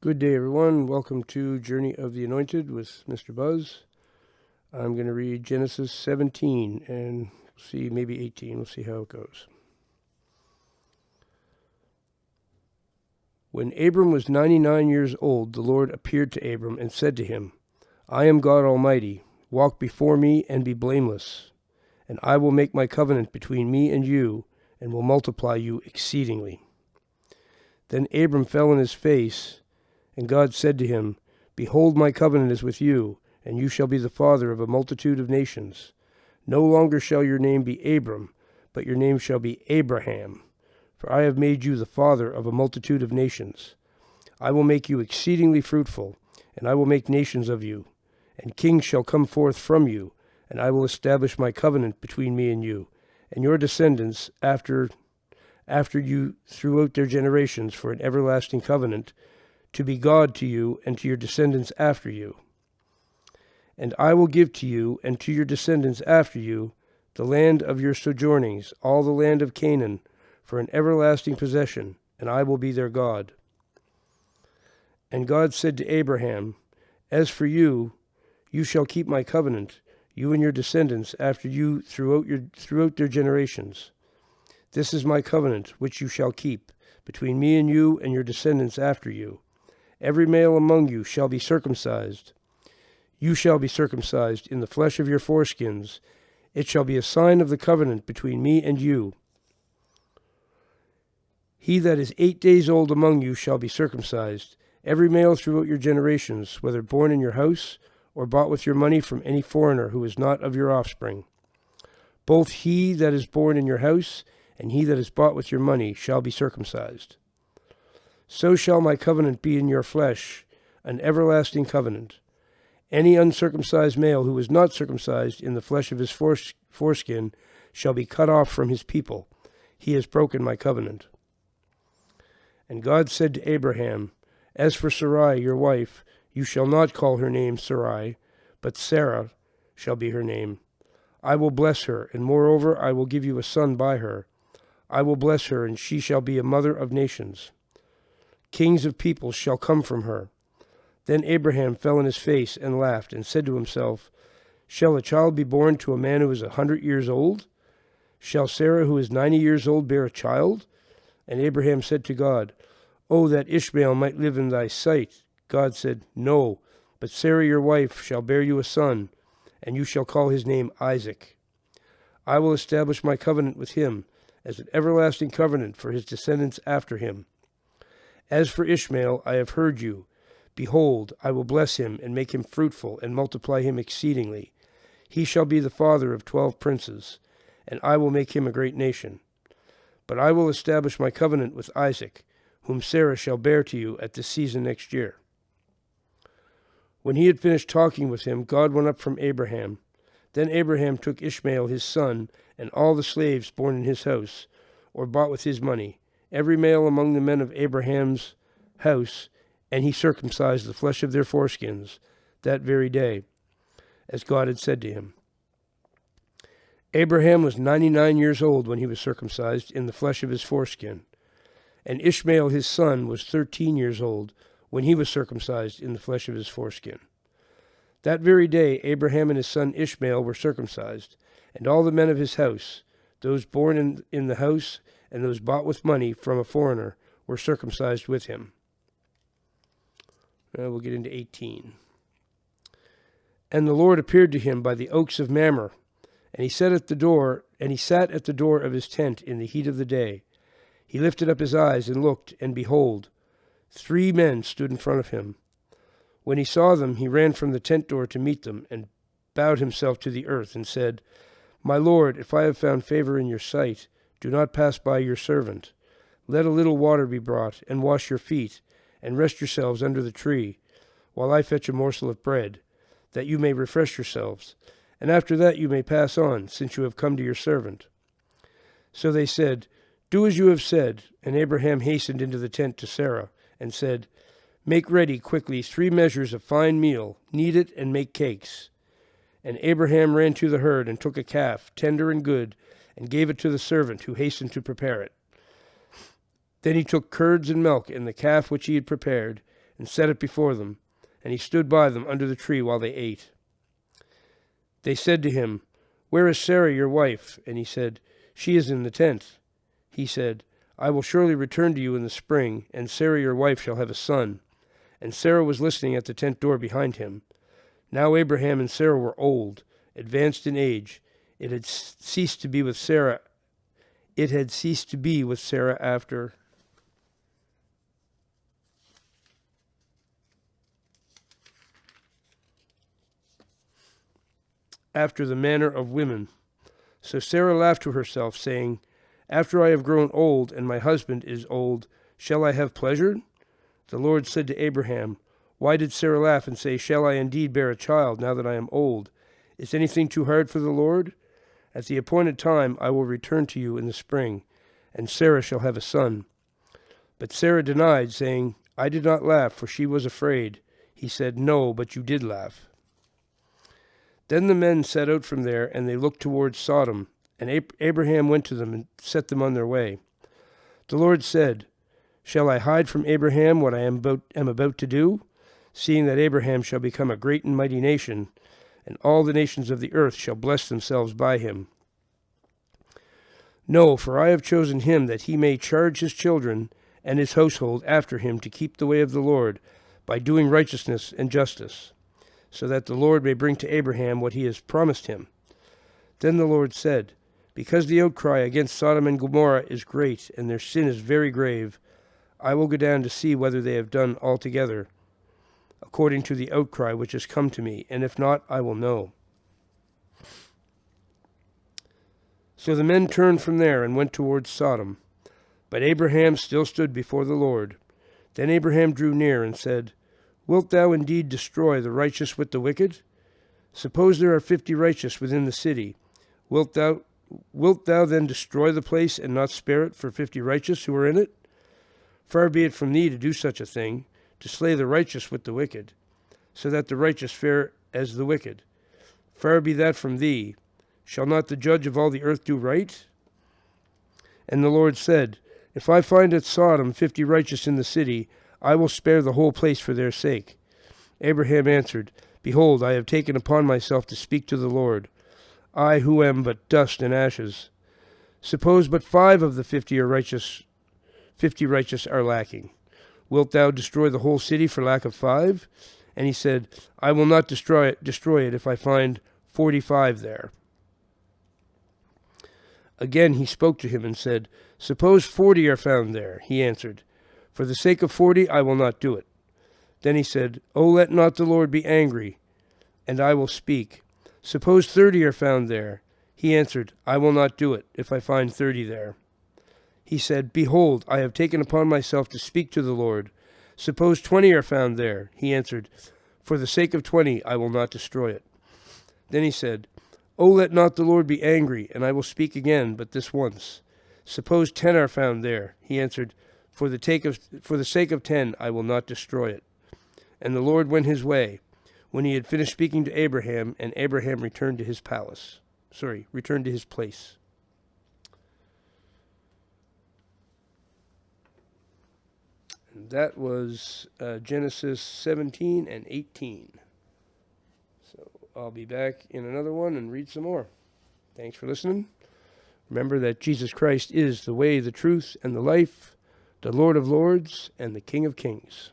Good day, everyone. Welcome to Journey of the Anointed with Mr. Buzz. I'm going to read Genesis 17 and see maybe 18. We'll see how it goes. When Abram was 99 years old, the Lord appeared to Abram and said to him, I am God Almighty. Walk before me and be blameless, and I will make my covenant between me and you, and will multiply you exceedingly. Then Abram fell on his face, and God said to him, Behold, my covenant is with you, and you shall be the father of a multitude of nations. No longer shall your name be Abram, but your name shall be Abraham, for I have made you the father of a multitude of nations. I will make you exceedingly fruitful, and I will make nations of you, and kings shall come forth from you, and I will establish my covenant between me and you, and your descendants after you throughout their generations for an everlasting covenant, to be God to you and to your descendants after you. And I will give to you and to your descendants after you the land of your sojournings, all the land of Canaan, for an everlasting possession, and I will be their God. And God said to Abraham, As for you, you shall keep my covenant, you and your descendants after you throughout their generations. This is my covenant which you shall keep between me and you and your descendants after you. Every male among you shall be circumcised. You shall be circumcised in the flesh of your foreskins. It shall be a sign of the covenant between me and you. He that is 8 days old among you shall be circumcised, every male throughout your generations, whether born in your house or bought with your money from any foreigner who is not of your offspring. Both he that is born in your house and he that is bought with your money shall be circumcised. So shall my covenant be in your flesh, an everlasting covenant. Any uncircumcised male who is not circumcised in the flesh of his foreskin shall be cut off from his people. He has broken my covenant. And God said to Abraham, As for Sarai, your wife, you shall not call her name Sarai, but Sarah shall be her name. I will bless her, and moreover I will give you a son by her. I will bless her, and she shall be a mother of nations. Kings of peoples shall come from her. Then Abraham fell on his face and laughed, and said to himself, Shall a child be born to a man who is 100 years old? Shall Sarah, who is 90 years old, bear a child? And Abraham said to God, Oh, that Ishmael might live in thy sight. God said, No, but Sarah your wife shall bear you a son, and you shall call his name Isaac. I will establish my covenant with him as an everlasting covenant for his descendants after him. As for Ishmael, I have heard you. Behold, I will bless him and make him fruitful and multiply him exceedingly. He shall be the father of 12 princes, and I will make him a great nation. But I will establish my covenant with Isaac, whom Sarah shall bear to you at this season next year. When he had finished talking with him, God went up from Abraham. Then Abraham took Ishmael his son, and all the slaves born in his house, or bought with his money, every male among the men of Abraham's house, and he circumcised the flesh of their foreskins that very day, as God had said to him. Abraham was 99 years old when he was circumcised in the flesh of his foreskin, and Ishmael his son was 13 years old when he was circumcised in the flesh of his foreskin. That very day Abraham and his son Ishmael were circumcised, and all the men of his house, those born in the house and those bought with money from a foreigner, were circumcised with him. Now we'll get into 18. And the Lord appeared to him by the oaks of Mamre, and he sat at the door of his tent in the heat of the day. He lifted up his eyes and looked, and behold, 3 men stood in front of him. When he saw them, he ran from the tent door to meet them, and bowed himself to the earth, and said, My Lord, if I have found favor in your sight, do not pass by your servant. Let a little water be brought, and wash your feet, and rest yourselves under the tree, while I fetch a morsel of bread, that you may refresh yourselves, and after that you may pass on, since you have come to your servant. So they said, Do as you have said. And Abraham hastened into the tent to Sarah, and said, Make ready quickly 3 measures of fine meal, knead it, and make cakes. And Abraham ran to the herd, and took a calf, tender and good, and gave it to the servant, who hastened to prepare it. Then he took curds and milk and the calf which he had prepared, and set it before them, and he stood by them under the tree while they ate. They said to him, "Where is Sarah your wife?" And he said, "She is in the tent." He said, "I will surely return to you in the spring, and Sarah your wife shall have a son." And Sarah was listening at the tent door behind him. Now Abraham and Sarah were old, advanced in age. It had ceased to be with Sarah after the manner of women. So Sarah laughed to herself, saying, "After I have grown old, and my husband is old, shall I have pleasure?" The Lord said to Abraham, "Why did Sarah laugh and say, 'Shall I indeed bear a child now that I am old?' Is anything too hard for the Lord? At the appointed time I will return to you in the spring, and Sarah shall have a son." But Sarah denied, saying, "I did not laugh, for she was afraid." He said, "No, but you did laugh." Then the men set out from there, and they looked towards Sodom, and Abraham went to them and set them on their way. The Lord said, "Shall I hide from Abraham what I am about to do, seeing that Abraham shall become a great and mighty nation, and all the nations of the earth shall bless themselves by him? No, for I have chosen him that he may charge his children and his household after him to keep the way of the Lord by doing righteousness and justice, so that the Lord may bring to Abraham what he has promised him." Then the Lord said, "Because the outcry against Sodom and Gomorrah is great, and their sin is very grave, I will go down to see whether they have done altogether according to the outcry which has come to me, and if not, I will know." So the men turned from there and went towards Sodom. But Abraham still stood before the Lord. Then Abraham drew near and said, "Wilt thou indeed destroy the righteous with the wicked? Suppose there are 50 righteous within the city. Wilt thou then destroy the place and not spare it for 50 righteous who are in it? Far be it from thee to do such a thing, to slay the righteous with the wicked, so that the righteous fare as the wicked. Far be that from thee. Shall not the judge of all the earth do right?" And the Lord said, "If I find at Sodom 50 righteous in the city, I will spare the whole place for their sake." Abraham answered, "Behold, I have taken upon myself to speak to the Lord, I who am but dust and ashes. Suppose but 5 of the 50 righteous are lacking. Wilt thou destroy the whole city for lack of 5? And he said, "I will not destroy it if I find 45 there." Again he spoke to him and said, "Suppose 40 are found there." He answered, "For the sake of 40 I will not do it." Then he said, "Oh, let not the Lord be angry, and I will speak. Suppose 30 are found there." He answered, "I will not do it, if I find 30 there." He said, "Behold, I have taken upon myself to speak to the Lord. Suppose 20 are found there." He answered, "For the sake of 20 I will not destroy it." Then he said, "Oh, let not the Lord be angry, and I will speak again, but this once. Suppose 10 are found there." He answered, For the sake of 10 I will not destroy it." And the Lord went his way, when he had finished speaking to Abraham, and Abraham returned to his place. And that was Genesis 17 and 18. So I'll be back in another one and read some more. Thanks for listening. Remember that Jesus Christ is the way, the truth, and the life, the Lord of lords, and the King of kings.